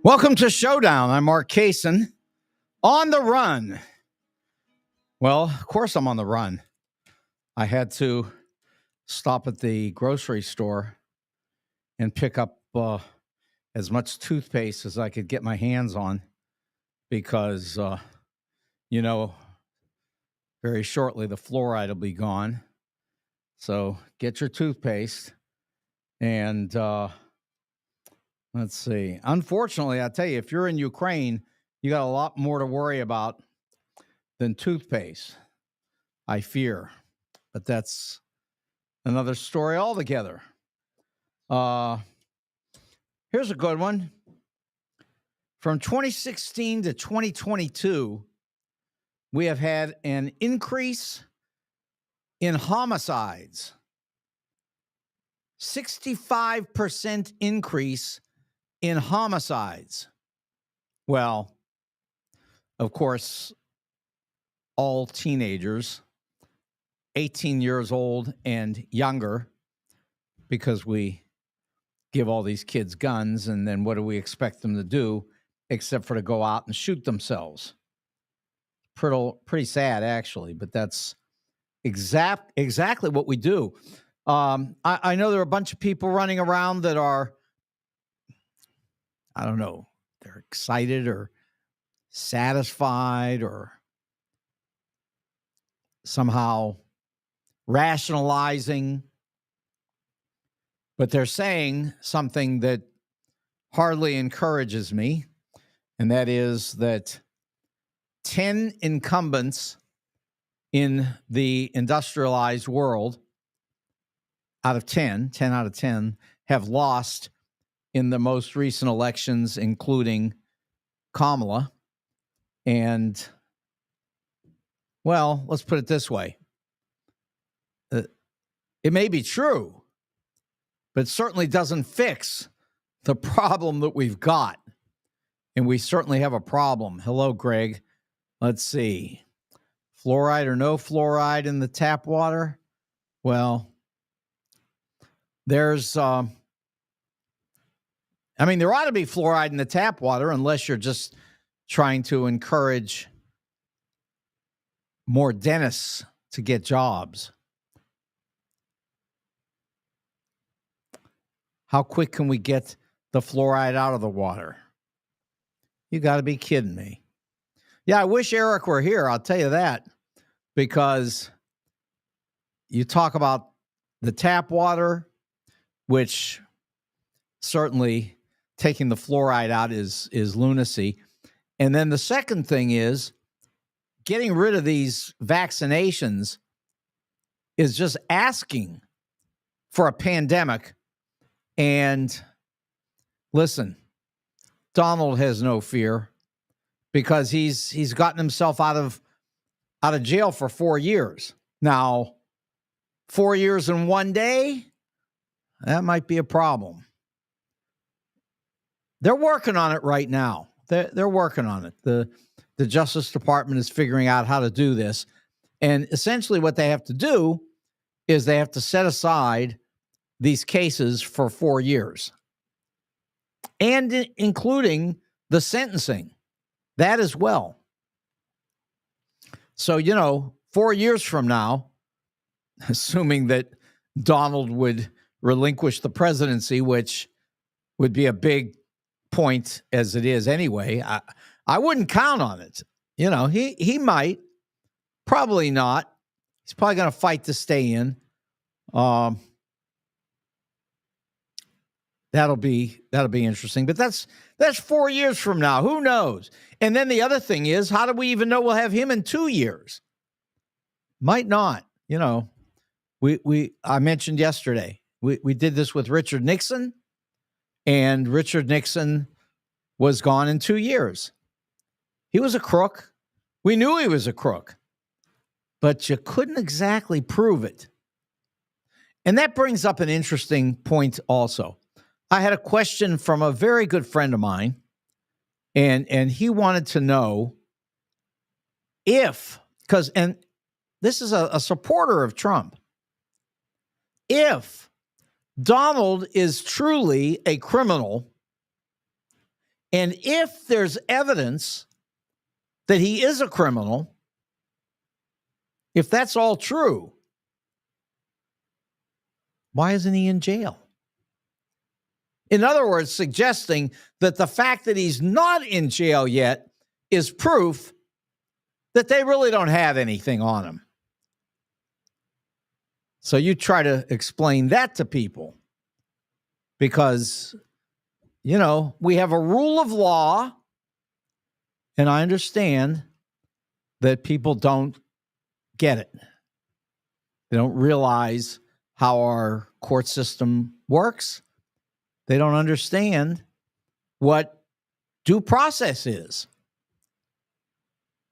Welcome to Showdown. I'm Mark Kaysen. On the run. Well, of course I'm on the run. I had to stop at the grocery store and pick up as much toothpaste as I could get my hands on because, very shortly the fluoride will be gone. So get your toothpaste. And let's see. Unfortunately, I tell you, if you're in Ukraine, you got a lot more to worry about than toothpaste, I fear. But that's another story altogether. Here's a good one. From 2016 to 2022, we have had an increase in homicides. 65% increase in homicides. Well, of course, all teenagers, 18 years old and younger, because we give all these kids guns, and then what do we expect them to do except for to go out and shoot themselves? Pretty sad, actually, but that's exactly what we do. I know there are a bunch of people running around that are, I don't know, they're excited or satisfied or somehow rationalizing, but they're saying something that hardly encourages me, and that is that 10 incumbents in the industrialized world out of 10 out of 10 have lost in the most recent elections, including Kamala. And, well, let's put it this way. It may be true, but it certainly doesn't fix the problem that we've got. And we certainly have a problem. Hello, Greg. Let's see. Fluoride or no fluoride in the tap water? Well, there's, there ought to be fluoride in the tap water unless you're just trying to encourage more dentists to get jobs. How quick can we get the fluoride out of the water? You got to be kidding me. Yeah, I wish Eric were here, I'll tell you that, because you talk about the tap water, which certainly taking the fluoride out is lunacy. And then the second thing is getting rid of these vaccinations is just asking for a pandemic. And listen, Donald has no fear because he's gotten himself out of jail for 4 years. Now, 4 years in one day, that might be a problem. They're working on it right now. They're working on it. The Justice Department is figuring out how to do this. And essentially what they have to do is they have to set aside these cases for 4 years. And including the sentencing. That as well. So, 4 years from now, assuming that Donald would relinquish the presidency, which would be a big point as it is anyway, I wouldn't count on it. He might, probably not. He's probably going to fight to stay in. That'll be interesting. But that's 4 years from now. Who knows? And then the other thing is, how do we even know we'll have him in 2 years? Might not. I mentioned yesterday, we did this with Richard Nixon, and Richard Nixon was gone in 2 years. He was a crook. We knew he was a crook, but you couldn't exactly prove it. And that brings up an interesting point also. I had a question from a very good friend of mine, and he wanted to know if, and this is a supporter of Trump, if Donald is truly a criminal And if there's evidence that he is a criminal, if that's all true, why isn't he in jail? In other words, suggesting that the fact that he's not in jail yet is proof that they really don't have anything on him. So you try to explain that to people because, we have a rule of law, and I understand that people don't get it. They don't realize how our court system works. They don't understand what due process is.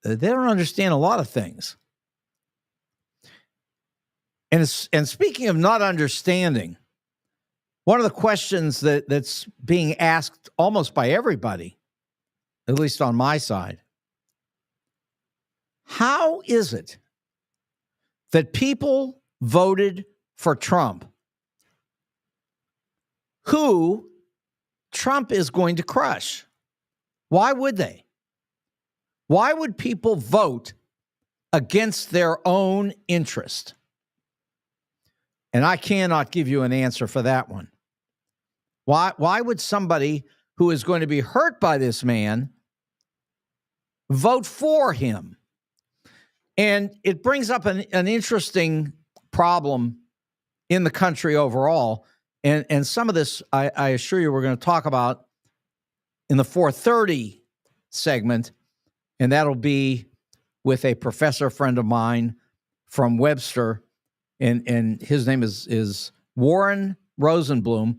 They don't understand a lot of things. And speaking of not understanding, one of the questions that's being asked almost by everybody, at least on my side, how is it that people voted for Trump who Trump is going to crush? Why would they? Why would people vote against their own interest? And I cannot give you an answer for that one. Why would somebody who is going to be hurt by this man vote for him? And it brings up an interesting problem in the country overall. And some of this, I assure you, we're going to talk about in the 4:30 segment. And that'll be with a professor friend of mine from Webster. And his name is Warren Rosenblum.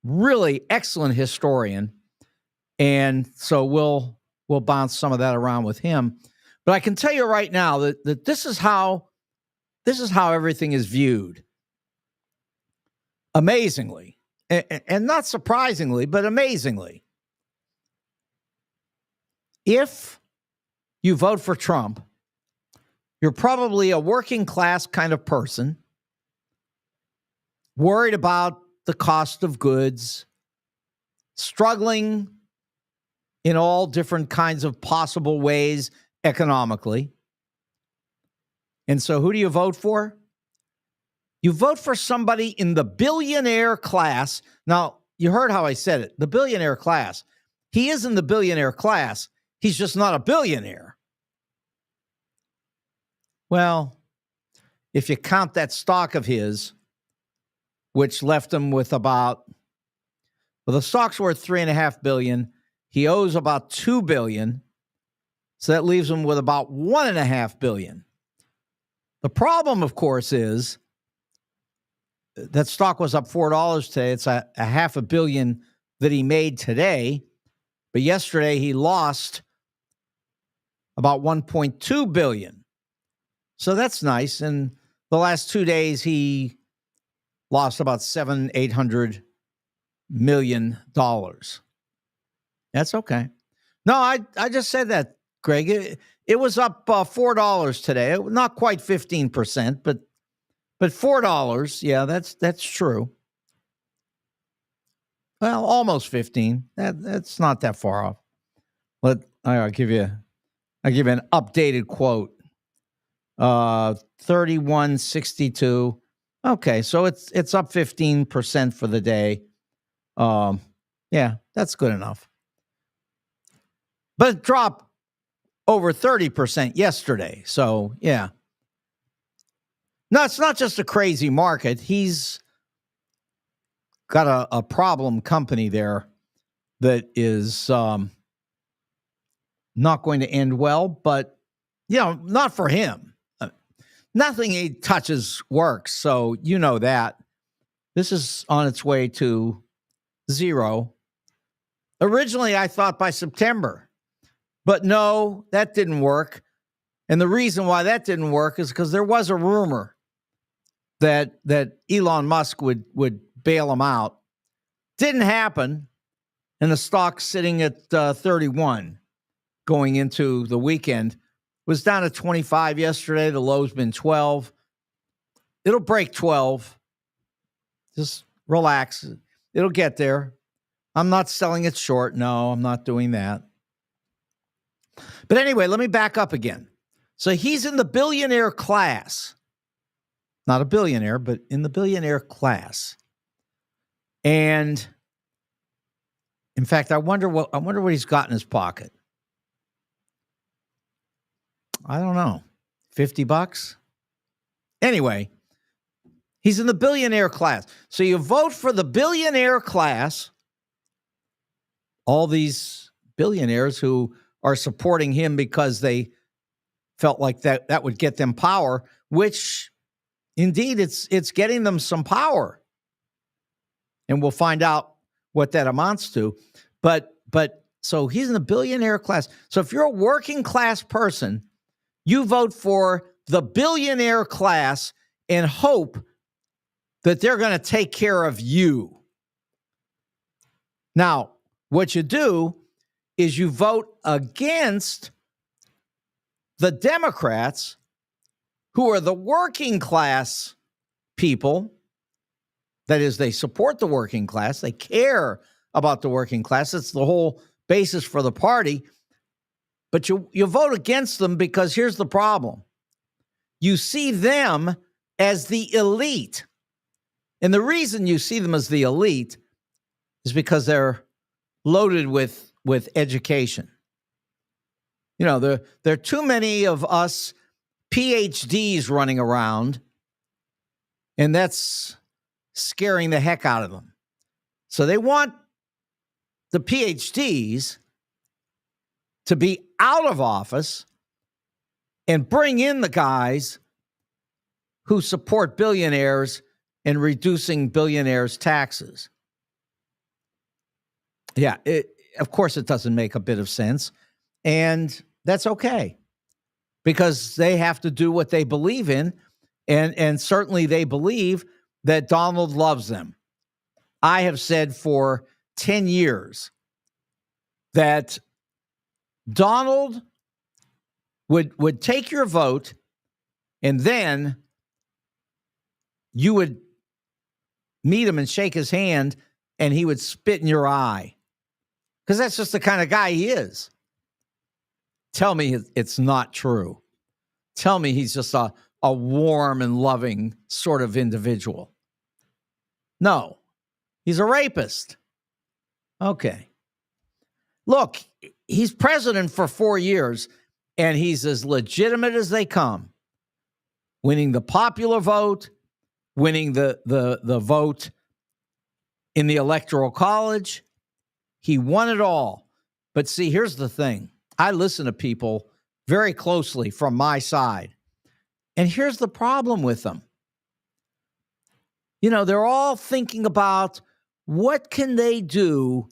Really excellent historian. And so we'll bounce some of that around with him. But I can tell you right now that this is how everything is viewed. Amazingly, and not surprisingly, but amazingly. If you vote for Trump, you're probably a working class kind of person, worried about the cost of goods, struggling in all different kinds of possible ways economically. And so who do you vote for? You vote for somebody in the billionaire class. Now, you heard how I said it, the billionaire class. He is in the billionaire class. He's just not a billionaire. Well, if you count that stock of his, which left him with the stock's worth $3.5 billion. He owes about $2 billion. So that leaves him with about $1.5 billion. The problem, of course, is that stock was up $4 today. It's a $500 million that he made today. But yesterday he lost about $1.2 billion. So that's nice. And the last 2 days he lost about $700-800 million. That's okay. No, I just said that, Greg. It was up $4 today. Not quite 15%, but $4. Yeah, that's true. Well, almost 15. That's not that far off. I'll give you an updated quote. 31.62. Okay, so it's up 15% for the day. Yeah, that's good enough. But it dropped over 30% yesterday. So, yeah. No, it's not just a crazy market. He's got a problem company there that is not going to end well, but, not for him. Nothing he touches works, so you know that. This is on its way to zero. Originally, I thought by September, but no, that didn't work. And the reason why that didn't work is because there was a rumor that Elon Musk would bail him out. Didn't happen, and the stock's sitting at 31 going into the weekend. Was down to 25 yesterday. The low's been 12. It'll break 12. Just relax. It'll get there. I'm not selling it short. No, I'm not doing that. But anyway, let me back up again. So he's in the billionaire class. Not a billionaire, but in the billionaire class. And in fact, I wonder what he's got in his pocket. I don't know. $50? Anyway, he's in the billionaire class. So you vote for the billionaire class, all these billionaires who are supporting him because they felt like that would get them power, which indeed it's getting them some power. And we'll find out what that amounts to. But so he's in the billionaire class. So if you're a working class person, you vote for the billionaire class and hope that they're going to take care of you. Now, what you do is you vote against the Democrats, who are the working class people. That is, they support the working class. They care about the working class. That's the whole basis for the party. But you vote against them because here's the problem. You see them as the elite. And the reason you see them as the elite is because they're loaded with education. You know, there are too many of us PhDs running around, and that's scaring the heck out of them. So they want the PhDs to be out of office and bring in the guys who support billionaires and reducing billionaires' taxes. Yeah, of course it doesn't make a bit of sense. And that's okay, because they have to do what they believe in. And certainly they believe that Donald loves them. I have said for 10 years that Donald would take your vote, and then you would meet him and shake his hand, and he would spit in your eye, because that's just the kind of guy he is. Tell me it's not true. Tell me he's just a warm and loving sort of individual. No, he's a rapist. Okay. Look, he's president for 4 years, and he's as legitimate as they come. Winning the popular vote, winning the vote in the Electoral College. He won it all. But see, here's the thing. I listen to people very closely from my side. And here's the problem with them. You know, they're all thinking about what can they do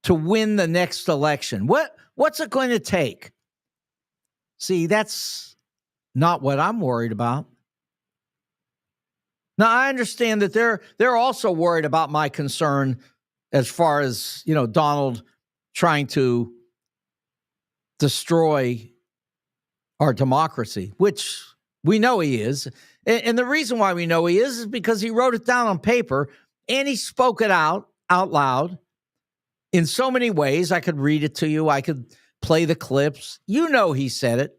to win the next election? What's it going to take? See, that's not what I'm worried about. Now, I understand that they're also worried about my concern as far as, you know, Donald trying to destroy our democracy, which we know he is. And the reason why we know he is because he wrote it down on paper and he spoke it out loud in so many ways. I could read it to you. I could play the clips. You know, he said it.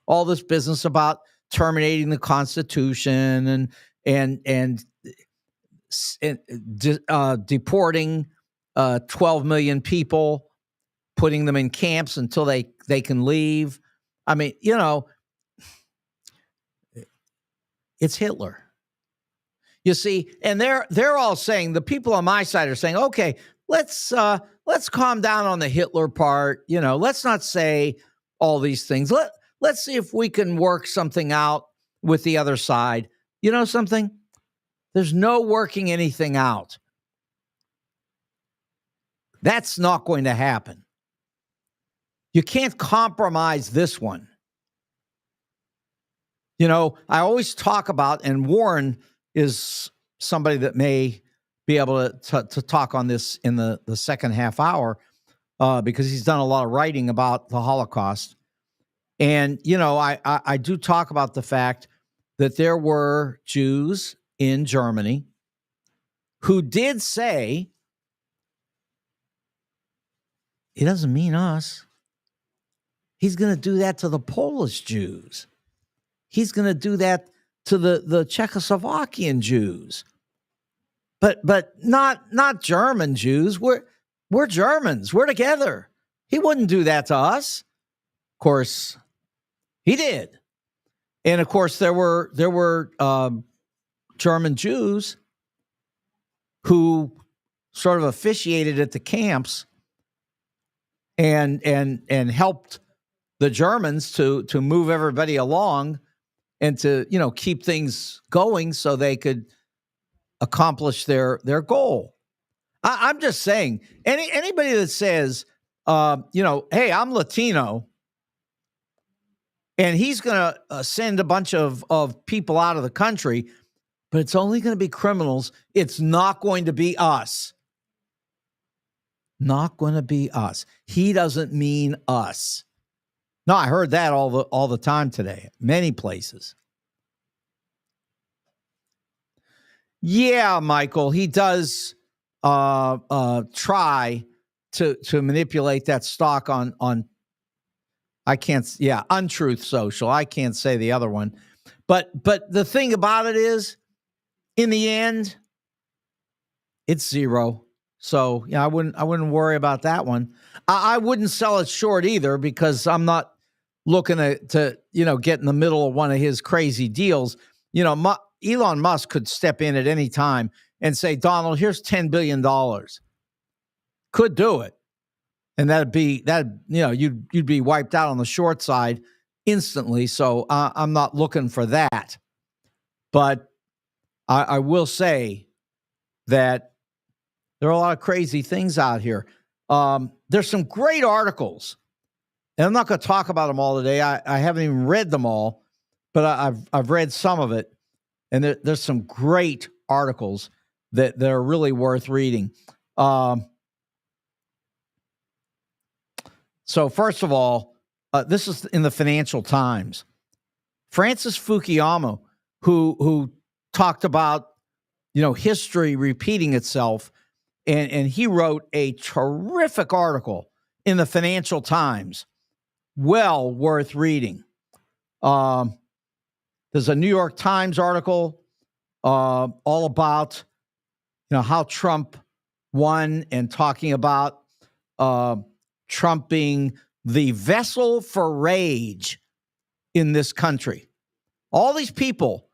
All this business about terminating the Constitution and deporting 12 million people, putting them in camps until they can leave. I mean, you know, it's Hitler. You see, and they're all saying, the people on my side are saying, okay, let's calm down on the Hitler part. You know, let's not say all these things. Let's see if we can work something out with the other side. You know something? There's no working anything out. That's not going to happen. You can't compromise this one. You know, I always talk about, and Warren is somebody that may be able to talk on this in the second half hour because he's done a lot of writing about the Holocaust. And, you know, I do talk about the fact that there were Jews in Germany who did say He doesn't mean us. He's going to do that to the Polish Jews. He's going to do that to the Czechoslovakian Jews. But not German Jews. We're Germans. We're together. He wouldn't do that to us. Of course, he did. And of course, there were German Jews who sort of officiated at the camps and helped the Germans to move everybody along and to, keep things going so they could accomplish their goal. I'm just saying, anybody that says, hey, I'm Latino, and he's going to send a bunch of people out of the country, but it's only going to be criminals. It's not going to be us. Not going to be us. He doesn't mean us. No, I heard that all the time today, many places. Yeah, Michael, he does try to manipulate that stock on Untruth Social. I can't say the other one. But the thing about it is, in the end, it's zero. So yeah, I wouldn't worry about that one. I wouldn't sell it short either, because I'm not looking to get in the middle of one of his crazy deals. Elon Musk could step in at any time and say, Donald, here's $10 billion. Could do it. And you'd be wiped out on the short side instantly. So I'm not looking for that. But I will say that there are a lot of crazy things out here. There's some great articles, and I'm not going to talk about them all today. I haven't even read them all, but I've read some of it, and there's some great articles that are really worth reading. So first of all, this is in the Financial Times. Francis Fukuyama, who talked about history repeating itself. And he wrote a terrific article in the Financial Times. Well worth reading. There's a New York Times article all about how Trump won, and talking about Trump being the vessel for rage in this country. All these people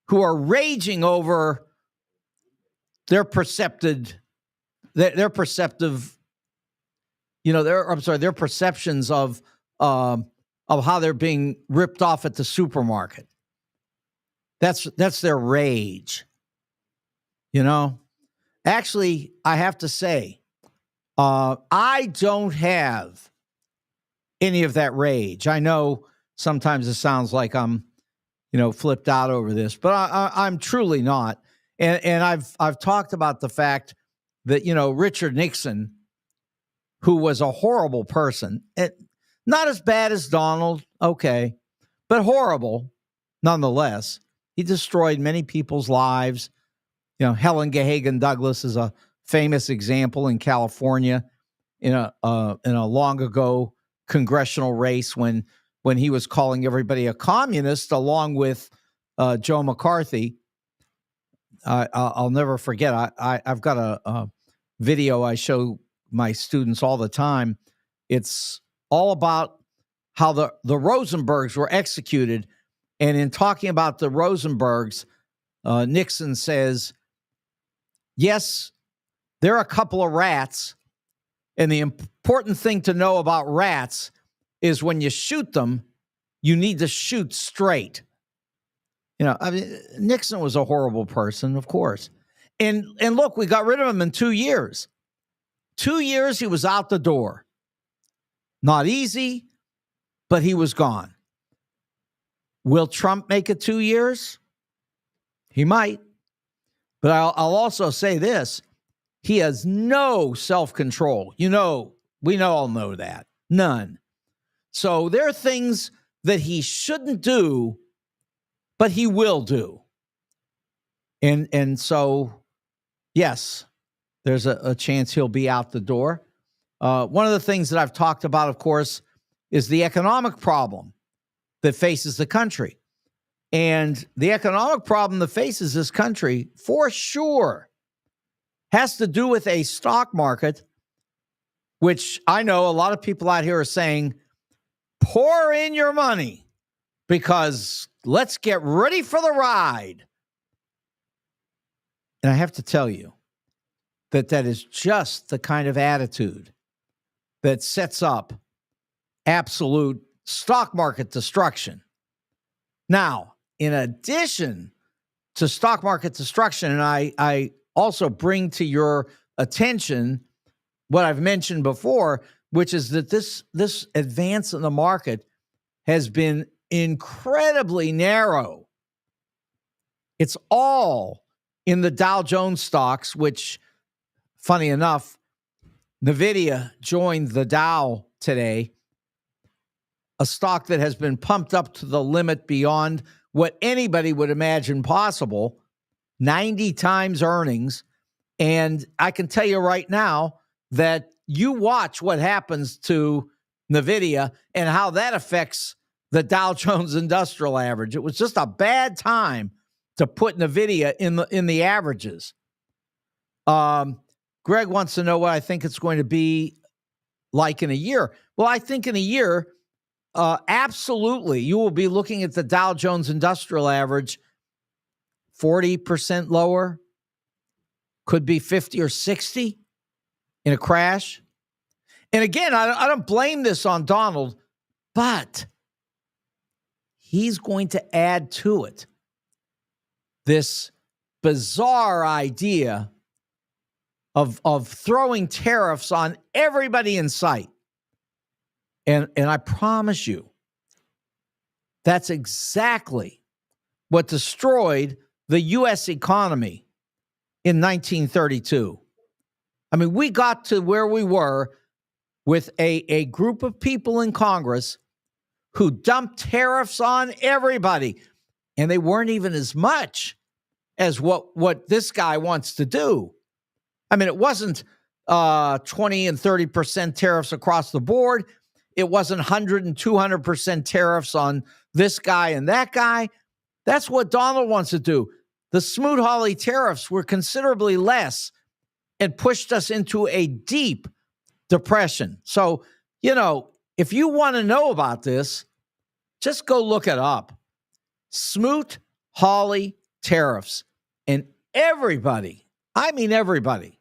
who are raging over their perceptions of how they're being ripped off at the supermarket. That's their rage. Actually, I have to say, I don't have any of that rage. I know sometimes it sounds like I'm, flipped out over this, but I'm truly not. And I've talked about the fact that, Richard Nixon, who was a horrible person, not as bad as Donald, okay, but horrible nonetheless. He destroyed many people's lives. Helen Gahagan Douglas is a famous example in California in a long ago congressional race when he was calling everybody a communist, along with Joe McCarthy. I'll never forget. I've got a video I show my students all the time. It's all about how the Rosenbergs were executed. And in talking about the Rosenbergs, Nixon says, yes, they're a couple of rats. And the important thing to know about rats is when you shoot them, you need to shoot straight. Nixon was a horrible person, of course. And look, we got rid of him in 2 years. 2 years, he was out the door. Not easy, but he was gone. Will Trump make it 2 years? He might. But I'll also say this. He has no self-control. We all know that. None. So there are things that he shouldn't do, but he will do. And so, yes, there's a chance he'll be out the door. One of the things that I've talked about, of course, is the economic problem that faces the country. And the economic problem that faces this country, for sure, has to do with a stock market, which I know a lot of people out here are saying, pour in your money because let's get ready for the ride. And I have to tell you that that is just the kind of attitude that sets up absolute stock market destruction. Now, in addition to stock market destruction, and I also bring to your attention what I've mentioned before, which is that this advance in the market has been incredibly narrow. It's all in the Dow Jones stocks, which, funny enough, NVIDIA joined the Dow today, a stock that has been pumped up to the limit beyond what anybody would imagine possible, 90 times earnings. And I can tell you right now that you watch what happens to NVIDIA and how that affects the Dow Jones Industrial Average. It was just a bad time to put NVIDIA in the averages. Greg wants to know what I think it's going to be like in a year. Well, I think in a year, absolutely, you will be looking at the Dow Jones Industrial Average 40% lower, could be 50 or 60 in a crash. And again, I don't blame this on Donald, but he's going to add to it this bizarre idea of throwing tariffs on everybody in sight. And I promise you, that's exactly what destroyed the U.S. economy in 1932. I mean, we got to where we were with a group of people in Congress who dumped tariffs on everybody. And they weren't even as much as what this guy wants to do. I mean, it wasn't 20 and 30% tariffs across the board. It wasn't 100 and 200% tariffs on this guy and that guy. That's what Donald wants to do. The Smoot-Hawley tariffs were considerably less and pushed us into a deep depression. So, if you want to know about this, just go look it up. Smoot-Hawley tariffs. And everybody, I mean everybody,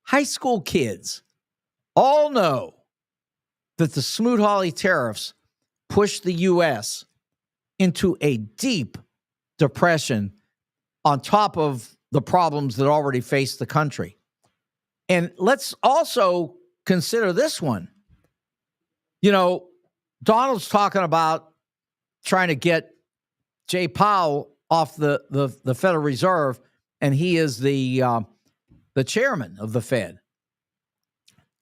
high school kids, all know that the Smoot-Hawley tariffs pushed the U.S. into a deep depression on top of the problems that already faced the country. And let's also consider this one. Donald's talking about trying to get Jay Powell off the Federal Reserve, and he is the chairman of the Fed.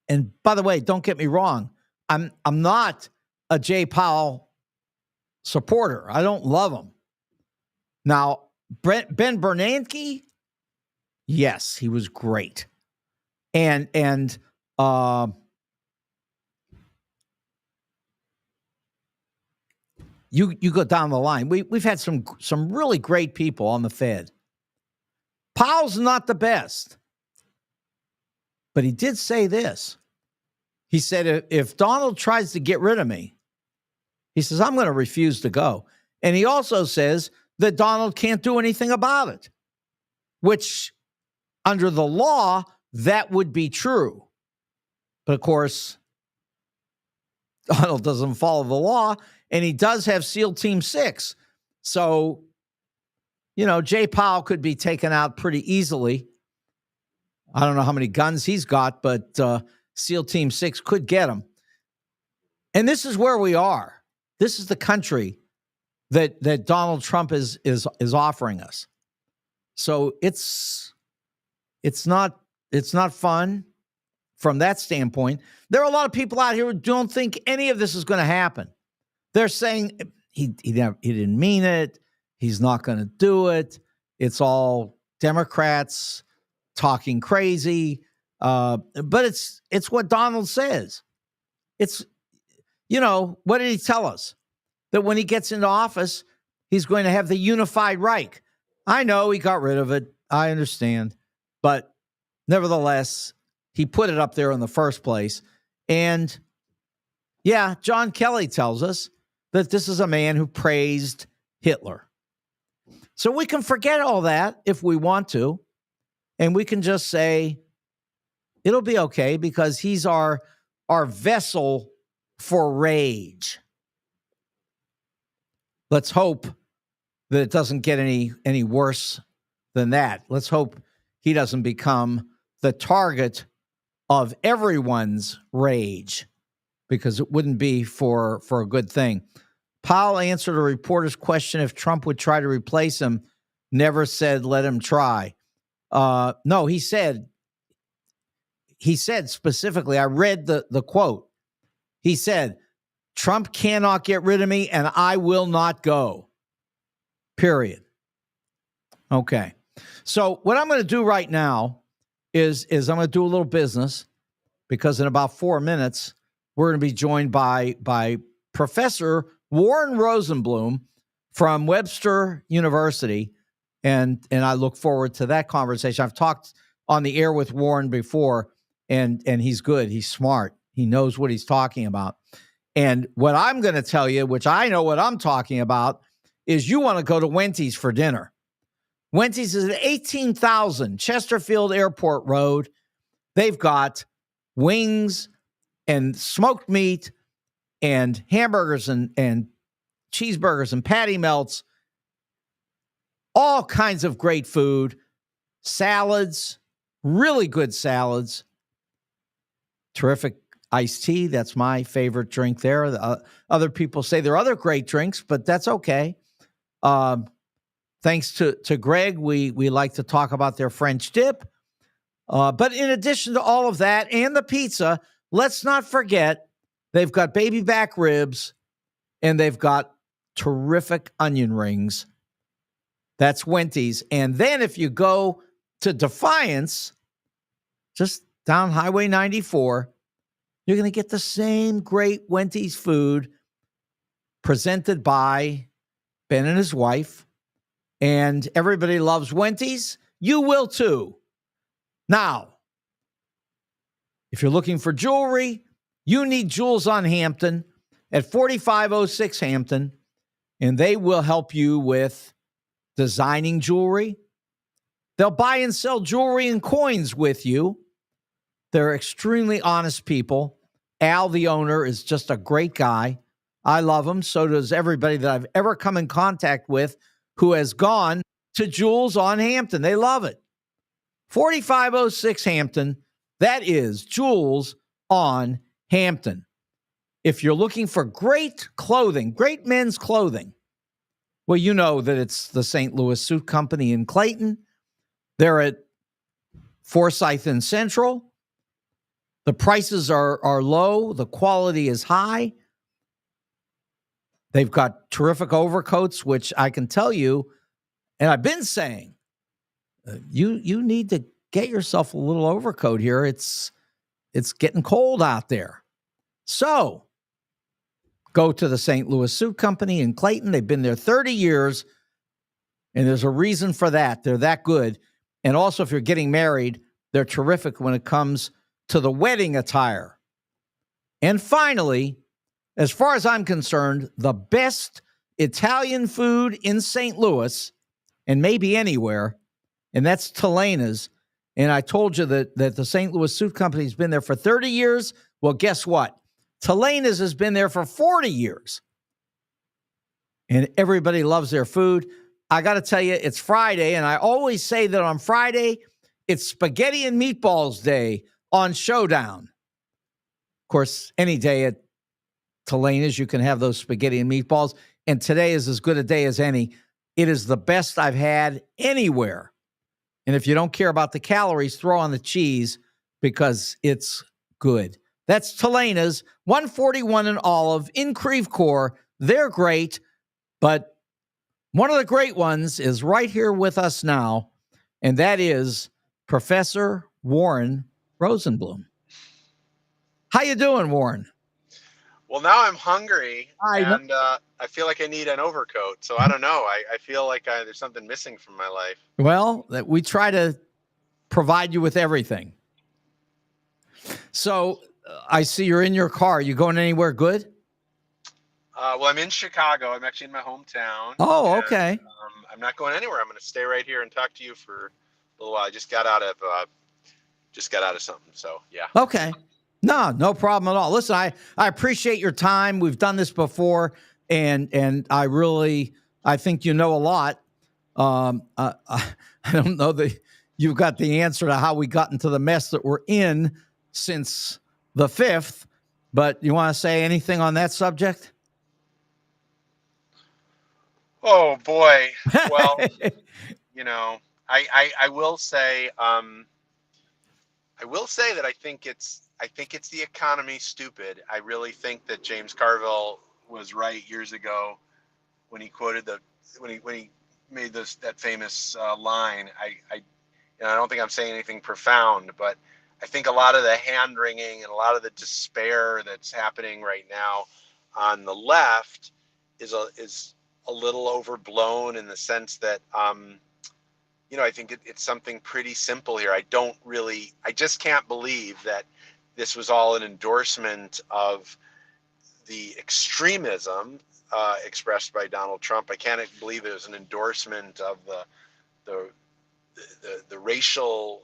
And by the way, don't get me wrong, I'm not a Jay Powell supporter. I don't love him. Now, Ben Bernanke, yes, he was great. And you go down the line. We've had some really great people on the Fed. Powell's not the best, but he did say this. He said, if Donald tries to get rid of me, he says, I'm going to refuse to go. And he also says that Donald can't do anything about it, which under the law, that would be true. But of course, Donald doesn't follow the law, and he does have SEAL Team 6. So, Jay Powell could be taken out pretty easily. I don't know how many guns he's got, but SEAL Team 6 could get him. And this is where we are. This is the country that Donald Trump is offering us. So it's not fun from that standpoint. There are a lot of people out here who don't think any of this is going to happen. They're saying he didn't mean it. He's not going to do it. It's all Democrats talking crazy. But it's what Donald says. It's, what did he tell us? That when he gets into office, he's going to have the unified Reich. I know he got rid of it. I understand. But nevertheless, he put it up there in the first place. And yeah, John Kelly tells us that this is a man who praised Hitler. So we can forget all that if we want to. And we can just say, it'll be okay because he's our vessel for rage. Let's hope that it doesn't get any worse than that. Let's hope he doesn't become the target of everyone's rage, because it wouldn't be for a good thing. Powell answered a reporter's question if Trump would try to replace him, never said let him try. No, he said specifically, I read the quote. He said, Trump cannot get rid of me and I will not go. Period. Okay. So what I'm going to do right now is I'm going to do a little business, because in about 4 minutes, we're going to be joined by Professor Warren Rosenblum from Webster University. And I look forward to that conversation. I've talked on the air with Warren before, and he's good. He's smart. He knows what he's talking about. And what I'm going to tell you, which I know what I'm talking about, is you want to go to Wendy's for dinner. Wendy's is at 18,000 Chesterfield Airport Road. They've got wings and smoked meat and hamburgers and cheeseburgers and patty melts, all kinds of great food, salads, really good salads, terrific iced tea. That's my favorite drink there. Other people say there are other great drinks, but that's okay. Thanks to Greg, we like to talk about their French dip. But in addition to all of that and the pizza, let's not forget they've got baby back ribs and they've got terrific onion rings. That's Wendy's. And then if you go to Defiance, just down Highway 94, you're going to get the same great Wendy's food presented by Ben and his wife. And everybody loves Wendy's. You will too. Now, if you're looking for jewelry, you need Jewels on Hampton at 4506 Hampton, and they will help you with designing jewelry. They'll buy and sell jewelry and coins with you. They're extremely honest people. Al, the owner, is just a great guy. I love him. So does everybody that I've ever come in contact with who has gone to Jewels on Hampton. They love it. 4506 Hampton. That is Jewels on Hampton. If you're looking for great clothing, great men's clothing, well, you know that it's the St. Louis Suit Company in Clayton. They're at Forsyth and Central. The prices are low. The quality is high. They've got terrific overcoats, which I can tell you, and I've been saying, you need to get yourself a little overcoat here. It's getting cold out there. So go to the St. Louis Suit Company in Clayton. They've been there 30 years, and there's a reason for that. They're that good. And also, if you're getting married, they're terrific when it comes to the wedding attire. And finally, as far as I'm concerned, the best Italian food in St. Louis, and maybe anywhere, and that's Telena's. And I told you that the St. Louis Suit Company has been there for 30 years. Well, guess what? Telena's has been there for 40 years. And everybody loves their food. I got to tell you, it's Friday, and I always say that on Friday, it's spaghetti and meatballs day on Showdown. Of course, any day at Telena's, you can have those spaghetti and meatballs, and today is as good a day as any. It is the best I've had anywhere. And if you don't care about the calories, throw on the cheese because it's good. That's Telena's, 141 and Olive in Creve Coeur. They're great, but one of the great ones is right here with us now, and that is Professor Warren Rosenblum. How you doing, Warren? Well, now I'm hungry I know. and I feel like I need an overcoat. So I don't know. I feel like there's something missing from my life. Well, we try to provide you with everything. So I see you're in your car. You going anywhere good? Well, I'm in Chicago. I'm actually in my hometown, Oh, and okay. I'm not going anywhere. I'm going to stay right here and talk to you for a little while. I just got out of something. So yeah. Okay. No problem at all. Listen, I appreciate your time. We've done this before, and I think you know a lot. I don't know that you've got the answer to how we got into the mess that we're in since the 5th, but you want to say anything on that subject? Oh boy. Well, you know, I will say that I think it's the economy, stupid. I really think that James Carville was right years ago when he quoted when he made that famous line. I don't think I'm saying anything profound, but I think a lot of the hand wringing and a lot of the despair that's happening right now on the left is a little overblown in the sense that I think it's something pretty simple here. I just can't believe that this was all an endorsement of the extremism expressed by Donald Trump. I can't believe it was an endorsement of the the racial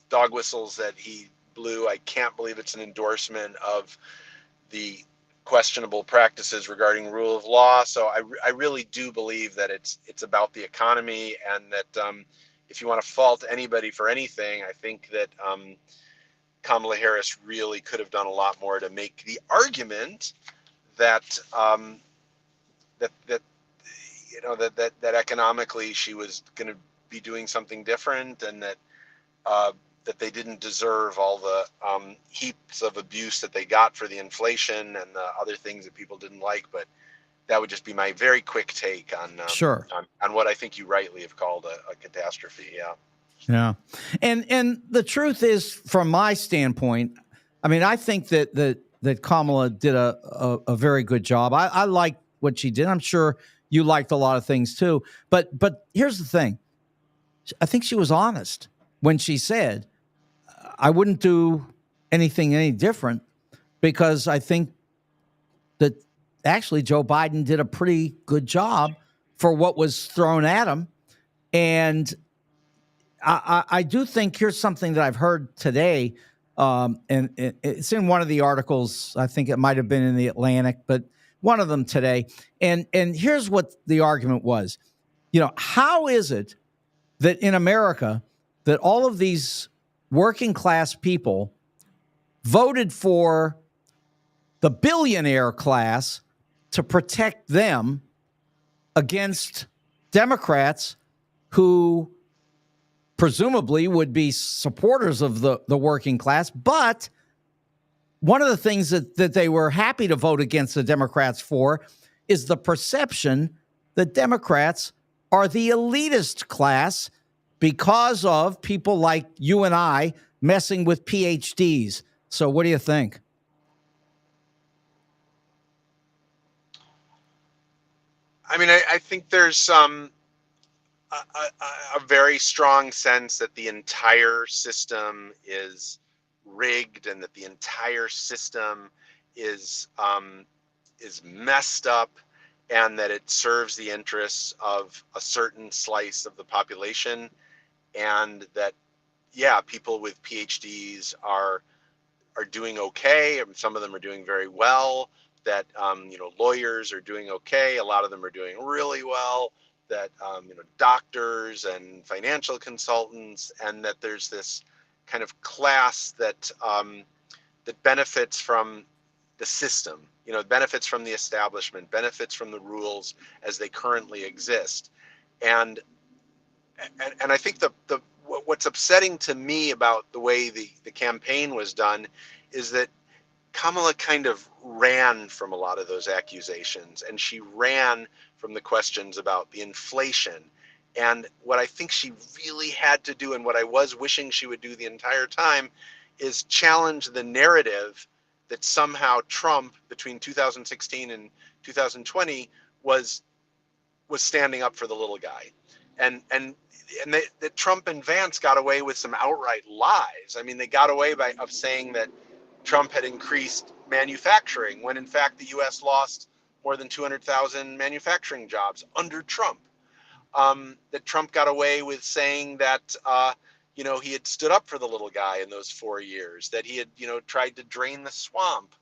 dog whistles that he blew. I can't believe it's an endorsement of the questionable practices regarding rule of law. So I really do believe that it's about the economy, and that if you want to fault anybody for anything, I think that Kamala Harris really could have done a lot more to make the argument that that that economically she was going to be doing something different, and that they didn't deserve all the heaps of abuse that they got for the inflation and the other things that people didn't like. But that would just be my very quick take Sure. on what I think you rightly have called a catastrophe. Yeah. Yeah. And the truth is, from my standpoint, I mean, I think that Kamala did a very good job. I like what she did. I'm sure you liked a lot of things too. But here's the thing. I think she was honest when she said, I wouldn't do anything any different, because I think that actually Joe Biden did a pretty good job for what was thrown at him. And I do think here's something that I've heard today, and it's in one of the articles. I think it might have been in the Atlantic, but one of them today. And here's what the argument was. How is it that in America that all of these working class people voted for the billionaire class to protect them against Democrats who presumably would be supporters of the working class? But one of the things that they were happy to vote against the Democrats for is the perception that Democrats are the elitist class because of people like you and I messing with PhDs. So what do you think? I mean, I think there's a very strong sense that the entire system is rigged, and that the entire system is messed up, and that it serves the interests of a certain slice of the population, and that people with PhDs are doing okay. Some of them are doing very well. That lawyers are doing okay. A lot of them are doing really well. That doctors and financial consultants, and that there's this kind of class that benefits from the system. Benefits from the establishment, benefits from the rules as they currently exist. And I think what's upsetting to me about the way the campaign was done is that Kamala kind of ran from a lot of those accusations, and she ran from the questions about the inflation, And what I think she really had to do, and what I was wishing she would do the entire time, is challenge the narrative that somehow Trump between 2016 and 2020 was standing up for the little guy, and that Trump and Vance got away with some outright lies. I mean, they got away of saying that Trump had increased manufacturing when in fact the U.S. lost more than 200,000 manufacturing jobs under Trump. That Trump got away with saying that he had stood up for the little guy in those 4 years, that he had tried to drain the swamp,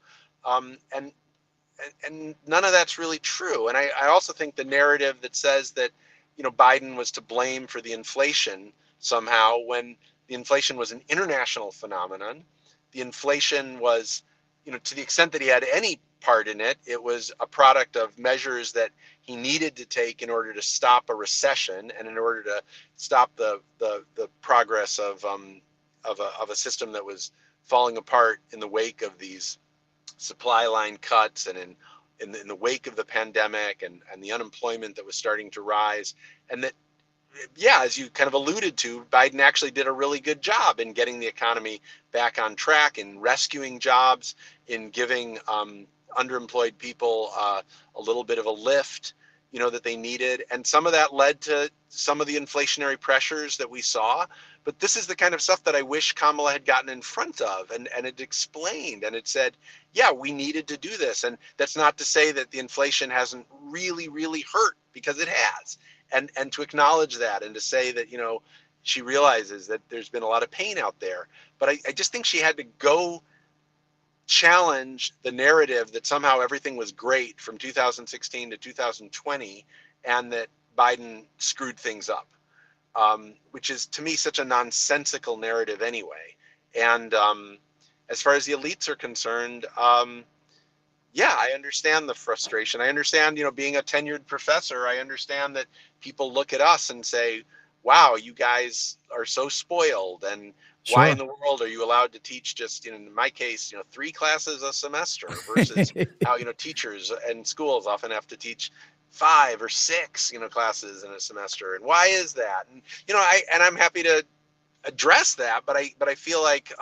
and none of that's really true. And I also think the narrative that says that Biden was to blame for the inflation somehow, when the inflation was an international phenomenon. The inflation was, to the extent that he had any part in it, it was a product of measures that he needed to take in order to stop a recession and in order to stop the progress of a system that was falling apart in the wake of these supply line cuts, and in the wake of the pandemic, and the unemployment that was starting to rise. And that, yeah, as you kind of alluded to, Biden actually did a really good job in getting the economy back on track, in rescuing jobs, in giving underemployed people a little bit of a lift, that they needed. And some of that led to some of the inflationary pressures that we saw. But this is the kind of stuff that I wish Kamala had gotten in front of, and it explained, and it said, yeah, we needed to do this. And that's not to say that the inflation hasn't really, really hurt, because it has. And to acknowledge that, and to say that, she realizes that there's been a lot of pain out there. But I just think she had to go challenge the narrative that somehow everything was great from 2016 to 2020, and that Biden screwed things up, which is, to me, such a nonsensical narrative anyway. And as far as the elites are concerned, yeah, I understand the frustration. I understand, being a tenured professor, I understand that people look at us and say, wow, you guys are so spoiled. And why in Sure. the world are you allowed to teach just, in my case, 3 classes a semester, versus how, teachers and schools often have to teach 5 or 6, classes in a semester. And why is that? And, I'm happy to address that, but I feel like,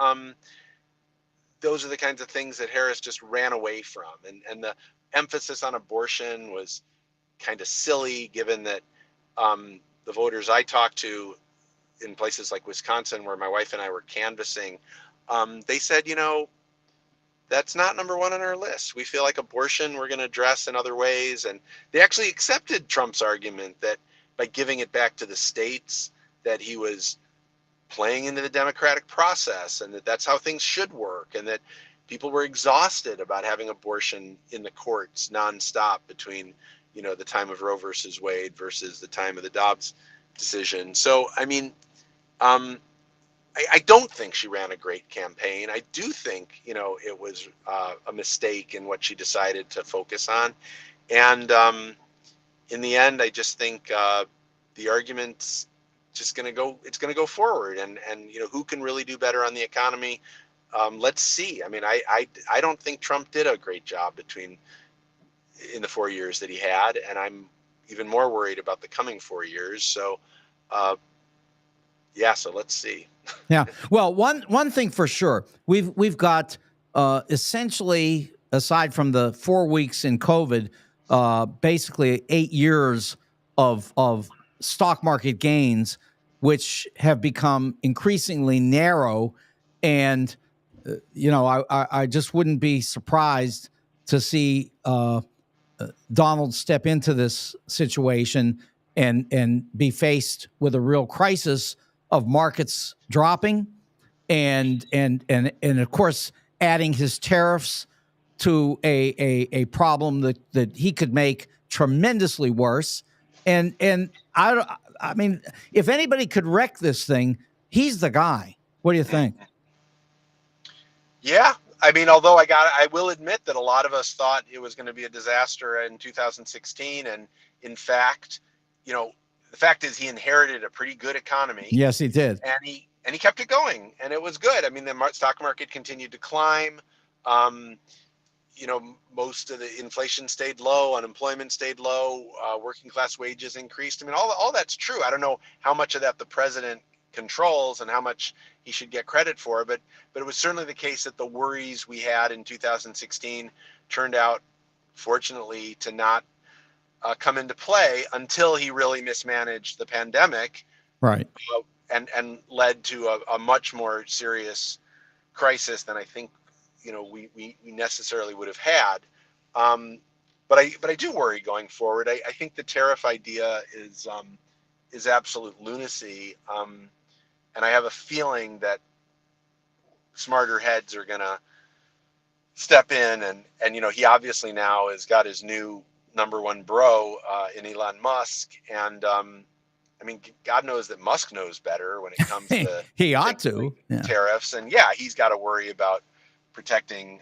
those are the kinds of things that Harris just ran away from. And the emphasis on abortion was kind of silly, given that the voters I talked to in places like Wisconsin, where my wife and I were canvassing, they said, that's not number 1 on our list. We feel like abortion we're going to address in other ways. And they actually accepted Trump's argument that by giving it back to the states, that he was playing into the democratic process, and that's how things should work, and that people were exhausted about having abortion in the courts nonstop between, the time of Roe versus Wade versus the time of the Dobbs decision. So, I mean, I don't think she ran a great campaign. I do think, it was a mistake in what she decided to focus on. And in the end, I just think the argument's just going to go, it's going to go forward. And who can really do better on the economy? Let's see. I mean, I don't think Trump did a great job in the 4 years that he had. And I'm even more worried about the coming 4 years. So, yeah, so let's see. Yeah. Well, one thing for sure, we've got essentially, aside from the 4 weeks in COVID, basically 8 years of stock market gains, which have become increasingly narrow. And I just wouldn't be surprised to see Donald step into this situation and be faced with a real crisis of markets dropping, and of course adding his tariffs to a problem that he could make tremendously worse. And I mean, if anybody could wreck this thing, he's the guy. What do you think? Yeah. I mean, although I will admit that a lot of us thought it was going to be a disaster in 2016. And in fact, the fact is he inherited a pretty good economy, Yes, he did. and he kept it going, and it was good. I mean, the stock market continued to climb. most of the inflation stayed low, unemployment stayed low, working class wages increased. I mean, all that's true. I don't know how much of that the president controls and how much he should get credit for, but it was certainly the case that the worries we had in 2016 turned out, fortunately, to not come into play until he really mismanaged the pandemic, Right. and led to a much more serious crisis than I think we necessarily would have had. Um, but I do worry going forward. I think the tariff idea is absolute lunacy, and I have a feeling that smarter heads are going to step in, and he obviously now has got his new number one bro in Elon Musk, and I mean, God knows that Musk knows better when it comes to He ought particularly to. Yeah. tariffs. And yeah, he's got to worry about protecting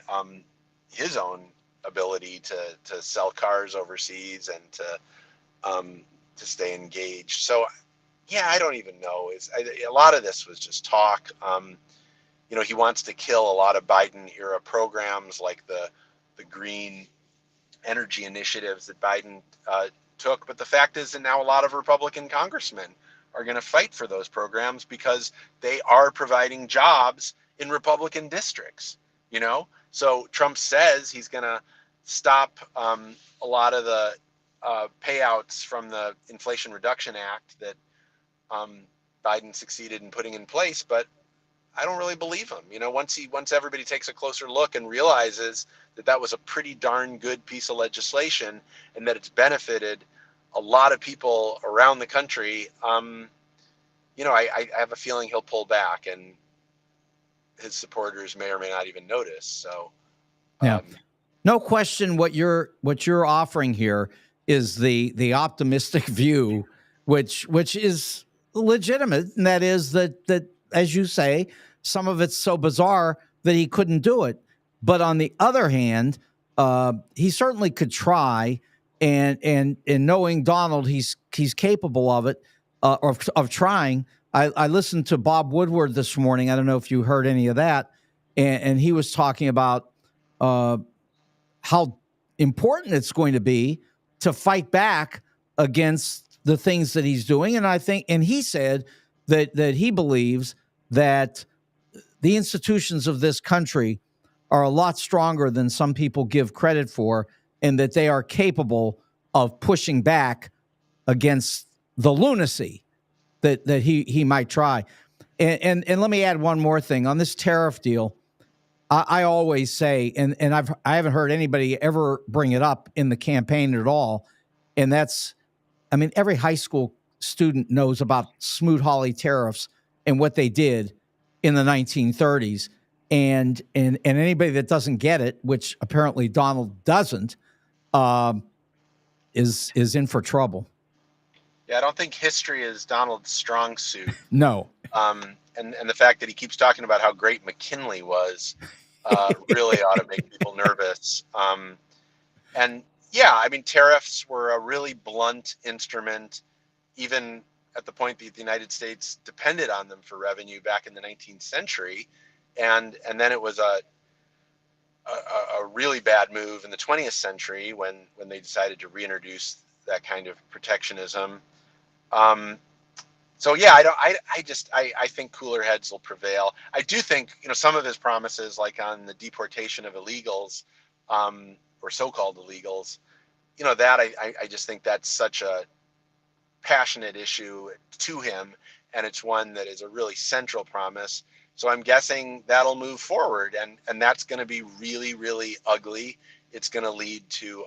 his own ability to sell cars overseas and to stay engaged. So yeah, I don't even know. A lot of this was just talk. He wants to kill a lot of Biden era programs like the green energy initiatives that Biden took. But the fact is that now a lot of Republican congressmen are going to fight for those programs because they are providing jobs in Republican districts. So Trump says he's going to stop a lot of the payouts from the Inflation Reduction Act that Biden succeeded in putting in place, but I don't really believe him. Once everybody takes a closer look and realizes that that was a pretty darn good piece of legislation and that it's benefited a lot of people around the country, I have a feeling he'll pull back, and his supporters may or may not even notice. So, Yeah. No question what you're offering here is the optimistic view, which is legitimate, and that is that as you say, some of it's so bizarre that he couldn't do it. But on the other hand, he certainly could try, and knowing Donald, he's capable of it, of trying. I listened to Bob Woodward this morning. I don't know if you heard any of that, and he was talking about uh, how important it's going to be to fight back against the things that he's doing. And I think, and he said that he believes that the institutions of this country are a lot stronger than some people give credit for, and that they are capable of pushing back against the lunacy that he might try. And let me add one more thing on this tariff deal. I always say, and I haven't heard anybody ever bring it up in the campaign at all, and that's, I mean, every high school student knows about Smoot-Hawley tariffs and what they did in the 1930s, and anybody that doesn't get it, which apparently Donald doesn't, is in for trouble. yeah, I don't think history is Donald's strong suit. No. And the fact that he keeps talking about how great McKinley was really ought to make people nervous. And yeah, I mean, tariffs were a really blunt instrument, even at the point that the United States depended on them for revenue back in the 19th century, and then it was a really bad move in the 20th century when they decided to reintroduce that kind of protectionism. Um, so yeah, I think cooler heads will prevail. I do think some of his promises, like on the deportation of illegals, or so-called illegals, that I just think that's such a passionate issue to him, and it's one that is a really central promise. So I'm guessing that'll move forward, and that's going to be really, really ugly. It's going to lead to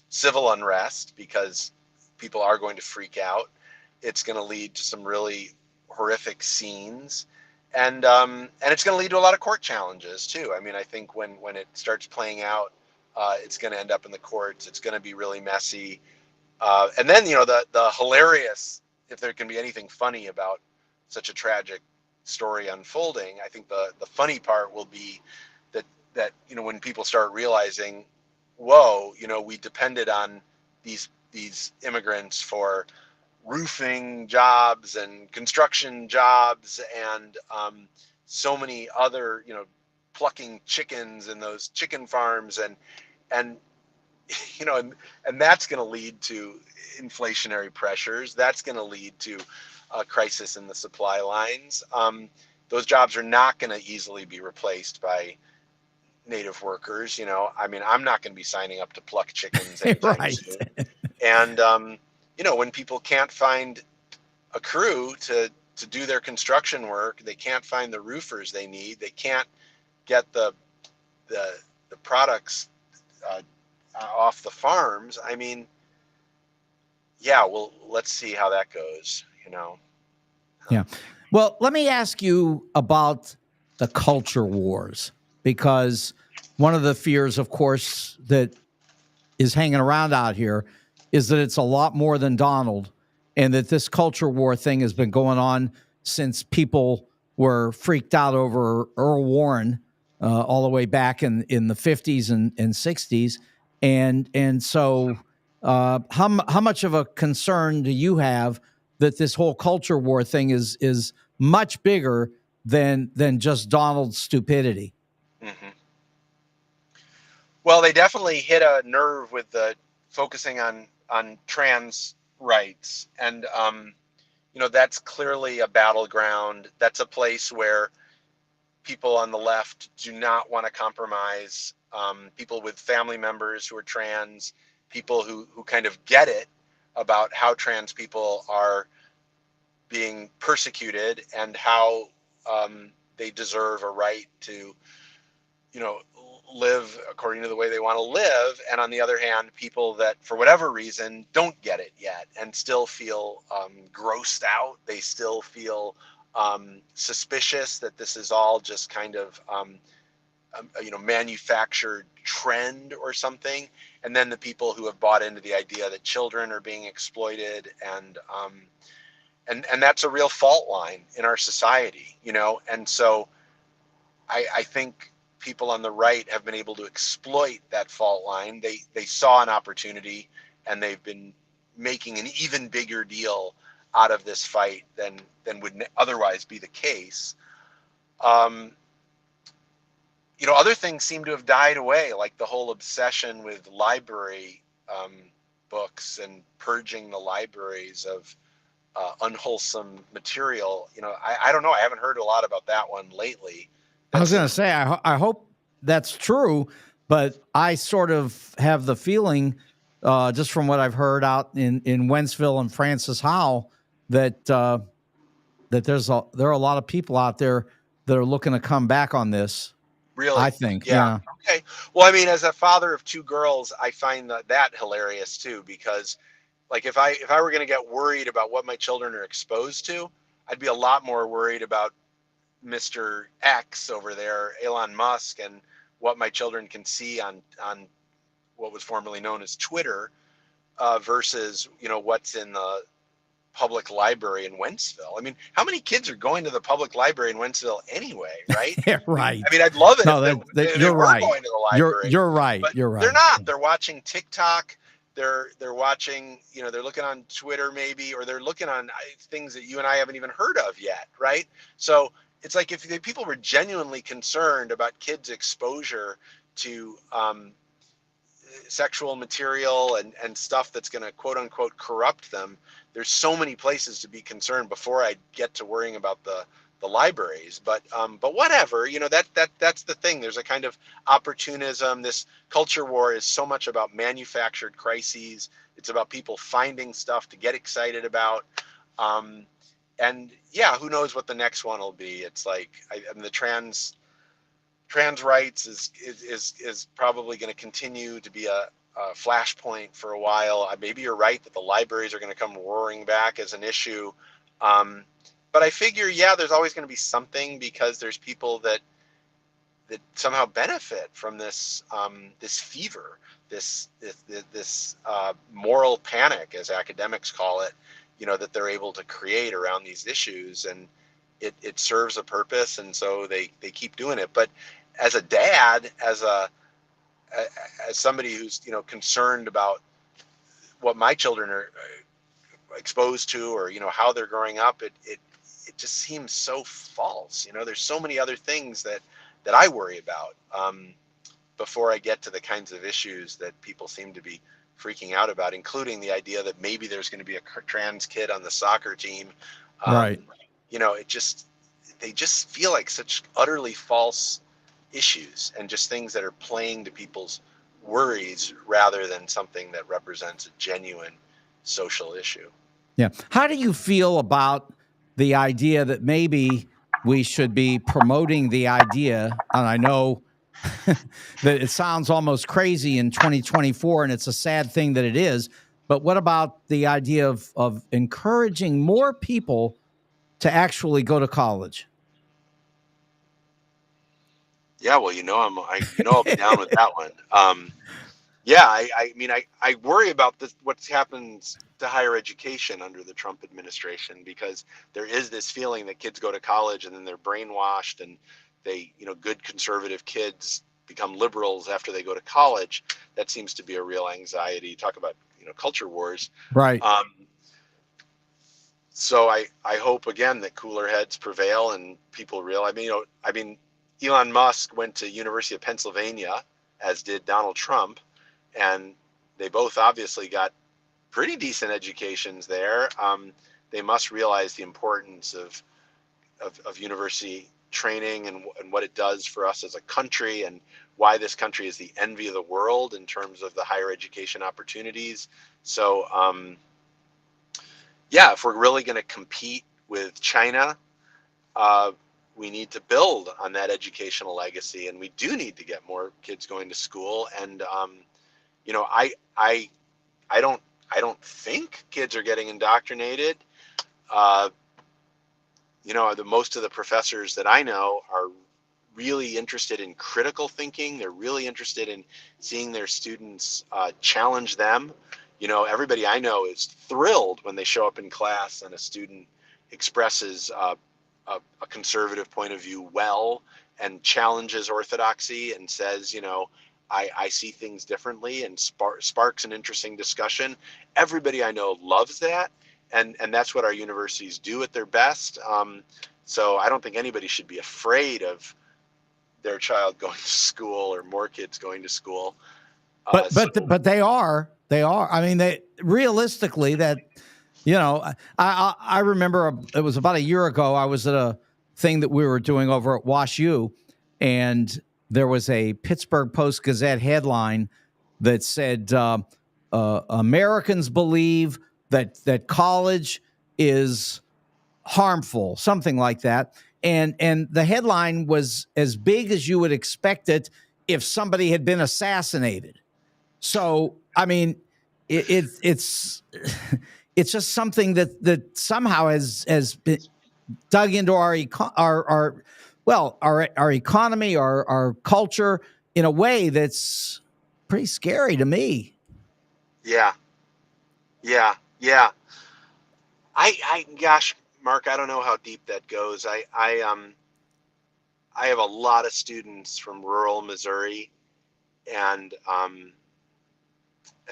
civil unrest because people are going to freak out. It's going to lead to some really horrific scenes, and it's going to lead to a lot of court challenges too. I mean, I think when it starts playing out, it's going to end up in the courts. It's going to be really messy. And then the hilarious, if there can be anything funny about such a tragic story unfolding, I think the funny part will be that when people start realizing, whoa, we depended on these immigrants for roofing jobs and construction jobs and so many other plucking chickens in those chicken farms, and and that's going to lead to inflationary pressures. That's going to lead to a crisis in the supply lines. Those jobs are not going to easily be replaced by native workers. I mean, I'm not going to be signing up to pluck chickens anytime Right. soon. And when people can't find a crew to do their construction work, they can't find the roofers they need, they can't get the products uh, off the farms. I mean, yeah, well, let's see how that goes. Yeah. Well, let me ask you about the culture wars, because one of the fears, of course, that is hanging around out here is that it's a lot more than Donald, and that this culture war thing has been going on since people were freaked out over Earl Warren, all the way back in the 50s and 60s. And so how much of a concern do you have that this whole culture war thing is much bigger than just Donald's stupidity? Hmm. Well, they definitely hit a nerve with the focusing on trans rights, and that's clearly a battleground. That's a place where people on the left do not want to compromise. People with family members who are trans, people who kind of get it about how trans people are being persecuted and how they deserve a right to, you know, live according to the way they want to live. And on the other hand, people that for whatever reason don't get it yet and still feel grossed out. They still feel suspicious that this is all just kind of manufactured trend or something. And then the people who have bought into the idea that children are being exploited, and that's a real fault line in our society. And so I think people on the right have been able to exploit that fault line. They saw an opportunity, and they've been making an even bigger deal out of this fight than would otherwise be the case. Um, Other things seem to have died away, like the whole obsession with library um, books and purging the libraries of unwholesome material. I don't know. I haven't heard a lot about that one lately. I That was going to seems say, I hope that's true, but I sort of have the feeling, just from what I've heard out in Wentzville and Francis Howell, that that there are a lot of people out there that are looking to come back on this. I really, think, yeah. yeah. Okay. Well, I mean, as a father of two girls, I find that hilarious too, because like if I were going to get worried about what my children are exposed to, I'd be a lot more worried about Mr. X over there, Elon Musk, and what my children can see on what was formerly known as Twitter, versus what's in the public library in Wentzville. I mean, how many kids are going to the public library in Wentzville anyway, right? Yeah, I right. mean, I'd love it No, if that they you're were right. going to the library, You're right. but You're they're right. not. They're watching TikTok. They're watching. They're looking on Twitter maybe, or they're looking on things that you and I haven't even heard of yet, right? So it's like if people were genuinely concerned about kids' exposure to sexual material and stuff that's going to quote unquote corrupt them, there's so many places to be concerned before I get to worrying about the libraries. But whatever, that's the thing. There's a kind of opportunism. This culture war is so much about manufactured crises. It's about people finding stuff to get excited about. And yeah, who knows what the next one will be. It's like I mean, the trans rights is probably going to continue to be a flashpoint for a while. Maybe you're right that the libraries are going to come roaring back as an issue. But I figure, yeah, there's always going to be something, because there's people that somehow benefit from this fever, this moral panic, as academics call it, that they're able to create around these issues, and it serves a purpose, and so they keep doing it. But as a dad, as somebody who's concerned about what my children are exposed to, or how they're growing up, it just seems so false. There's so many other things I worry about. Before I get to the kinds of issues that people seem to be freaking out about, including the idea that maybe there's going to be a trans kid on the soccer team. Right. They just feel like such utterly false issues and just things that are playing to people's worries rather than something that represents a genuine social issue. Yeah. How do you feel about the idea that maybe we should be promoting the idea? And I know that it sounds almost crazy in 2024, and it's a sad thing that it is. But what about the idea of encouraging more people to actually go to college? Yeah, well, I'll be down with that one. Yeah, I worry about this, what's happened to higher education under the Trump administration, because there is this feeling that kids go to college and then they're brainwashed, and good conservative kids become liberals after they go to college. That seems to be a real anxiety. Talk about, culture wars. Right. Um, so I hope again that cooler heads prevail and people realize. Elon Musk went to University of Pennsylvania, as did Donald Trump, and they both obviously got pretty decent educations there. They must realize the importance of university training and what it does for us as a country, and why this country is the envy of the world in terms of the higher education opportunities. So, yeah, if we're really going to compete with China, uh, we need to build on that educational legacy, and we do need to get more kids going to school. And you know, I I I don't think kids are getting indoctrinated. Uh, the most of the professors that I know are really interested in critical thinking. They're really interested in seeing their students challenge them. Everybody I know is thrilled when they show up in class and a student expresses a conservative point of view well, and challenges orthodoxy and says, I see things differently, and sparks an interesting discussion. Everybody I know loves that, and that's what our universities do at their best. So I don't think anybody should be afraid of their child going to school or more kids going to school. But they are. I mean, they realistically that I remember it was about a year ago. I was at a thing that we were doing over at Wash U, and there was a Pittsburgh Post Gazette headline that said Americans believe that college is harmful, something like that. And the headline was as big as you would expect it if somebody had been assassinated. So, I mean, it's it's just something that somehow has been dug into our economy, our culture in a way that's pretty scary to me. Yeah, yeah. Gosh, Mark, I don't know how deep that goes. I have a lot of students from rural Missouri and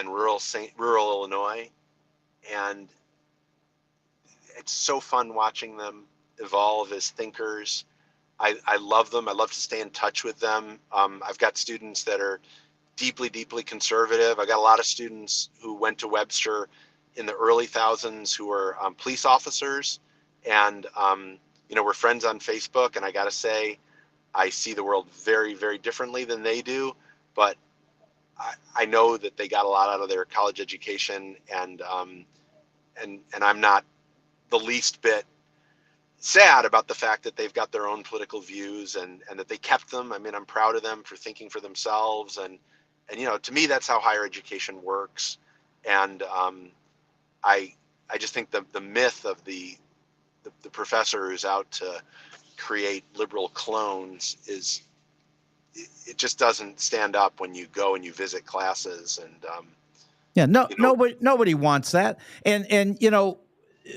rural Illinois, and it's so fun watching them evolve as thinkers. I love them. I love to stay in touch with them. I've got students that are deeply, deeply conservative. I got a lot of students who went to Webster in the early thousands who were police officers, and we're friends on Facebook. And I got to say, I see the world very, very differently than they do, but I know that they got a lot out of their college education, and I'm not the least bit sad about the fact that they've got their own political views, and that they kept them. I mean, I'm proud of them for thinking for themselves, and to me, that's how higher education works. And I just think the myth of the professor who's out to create liberal clones it just doesn't stand up when you go and you visit classes. And Yeah, nobody wants that. And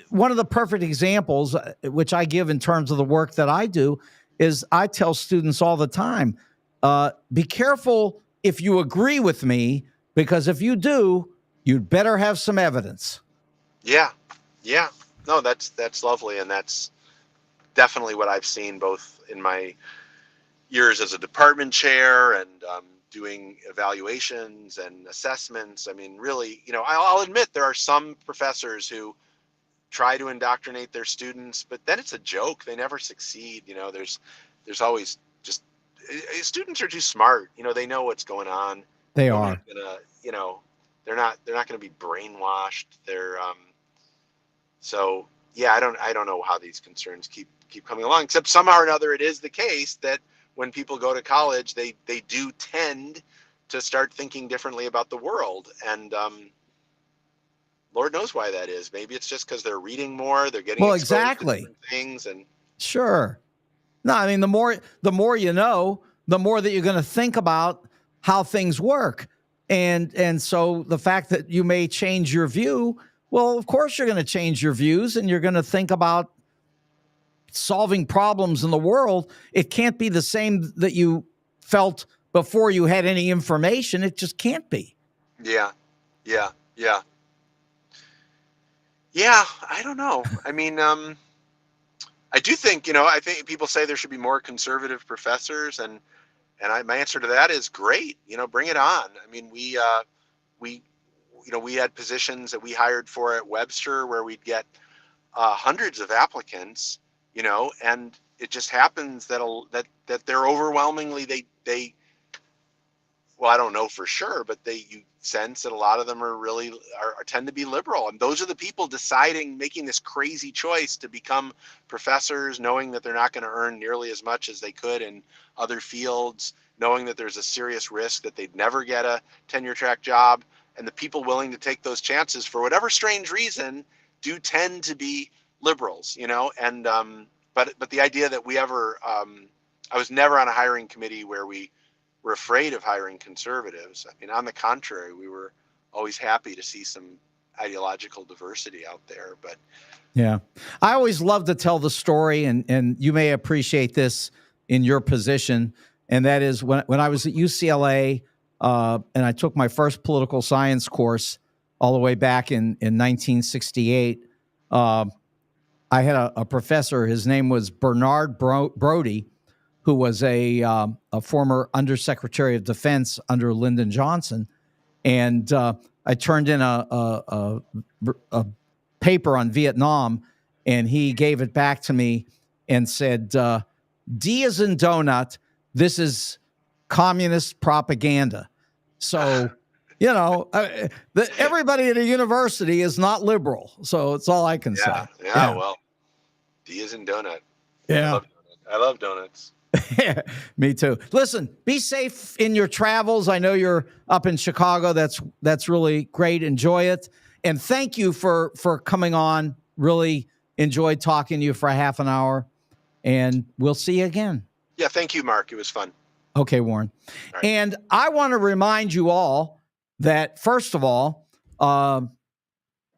one of the perfect examples, which I give in terms of the work that I do, is I tell students all the time, be careful if you agree with me, because if you do, you'd better have some evidence. yeah, no, that's lovely, and that's definitely what I've seen both in my years as a department chair and doing evaluations and assessments. I mean, really, I'll admit there are some professors who try to indoctrinate their students, but then it's a joke. They never succeed. There's always just students are too smart. They know what's going on. They Nobody's are. gonna, they're not gonna be brainwashed. So yeah, I don't know how these concerns keep coming along, except somehow or another it is the case that when people go to college, they do tend to start thinking differently about the world, and Lord knows why that is. Maybe it's just because they're reading more, they're getting Well, exposed to exactly. different things, and Sure. No, I mean, the more you know, the more that you're going to think about how things work. And so the fact that you may change your view, well, of course you're going to change your views and you're going to think about solving problems in the world. It can't be the same that you felt before you had any information. It just can't be. yeah, yeah, yeah, yeah. I don't know. I mean, I do think, I think people say there should be more conservative professors, and my answer to that is great. Bring it on. I mean, we we had positions that we hired for at Webster where we'd get hundreds of applicants, and it just happens that they're overwhelmingly they well, I don't know for sure, but you sense that a lot of them are tend to be liberal, and those are the people making this crazy choice to become professors, knowing that they're not going to earn nearly as much as they could in other fields, knowing that there's a serious risk that they'd never get a tenure track job, and the people willing to take those chances for whatever strange reason do tend to be liberals, and but the idea that I was never on a hiring committee where we're afraid of hiring conservatives. I mean, on the contrary, we were always happy to see some ideological diversity out there. But Yeah. I always love to tell the story, and you may appreciate this in your position. And that is when I was at UCLA and I took my first political science course all the way back in 1968. I had a professor. His name was Bernard Brody, who was a former Undersecretary of Defense under Lyndon Johnson. And I turned in a paper on Vietnam, and he gave it back to me and said, D as in donut, this is communist propaganda. So, everybody at a university is not liberal. So it's all I can say. Yeah. Well, D is in donut. Yeah. I love donuts. Me too. Listen, be safe in your travels. I know you're up in Chicago. That's really great. Enjoy it. And thank you for coming on. Really enjoyed talking to you for a half an hour. And we'll see you again. Yeah, thank you, Mark. It was fun. Okay, Warren. All right. And I want to remind you all that, first of all,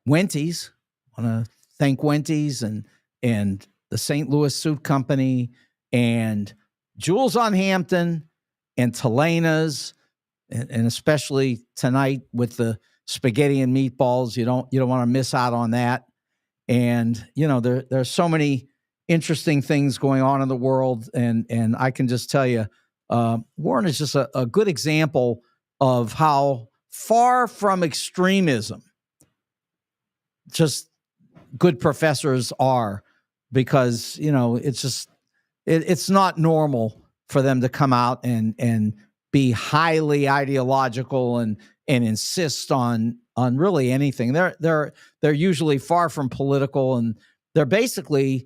Wenty's. I want to thank Wenty's and the St. Louis Suit Company and Jules on Hampton and Telena's, and especially tonight with the spaghetti and meatballs. You don't want to miss out on that. And there's so many interesting things going on in the world, and I can just tell you, Warren is just a good example of how far from extremism just good professors are, because it's just it's not normal for them to come out and be highly ideological and insist on really anything. They're usually far from political, and they're basically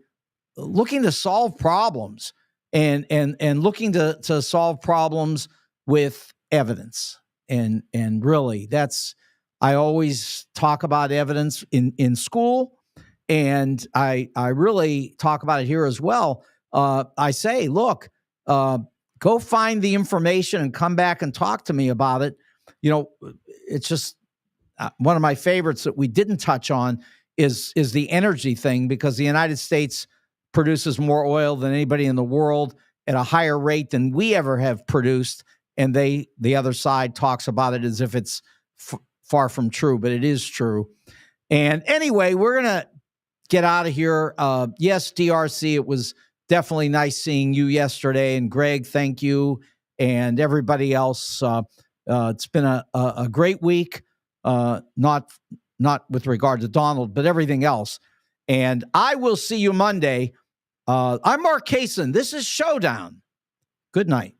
looking to solve problems and looking to solve problems with evidence. And really, I always talk about evidence in school, and I really talk about it here as well. I say, look, go find the information and come back and talk to me about it. It's just one of my favorites that we didn't touch on is the energy thing, because the United States produces more oil than anybody in the world at a higher rate than we ever have produced. And the other side talks about it as if it's far from true, but it is true. And anyway, we're going to get out of here. Yes, DRC, it was definitely nice seeing you yesterday. And Greg, thank you. And everybody else. It's been a great week, not with regard to Donald, but everything else. And I will see you Monday. I'm Mark Kaysen. This is Showdown. Good night.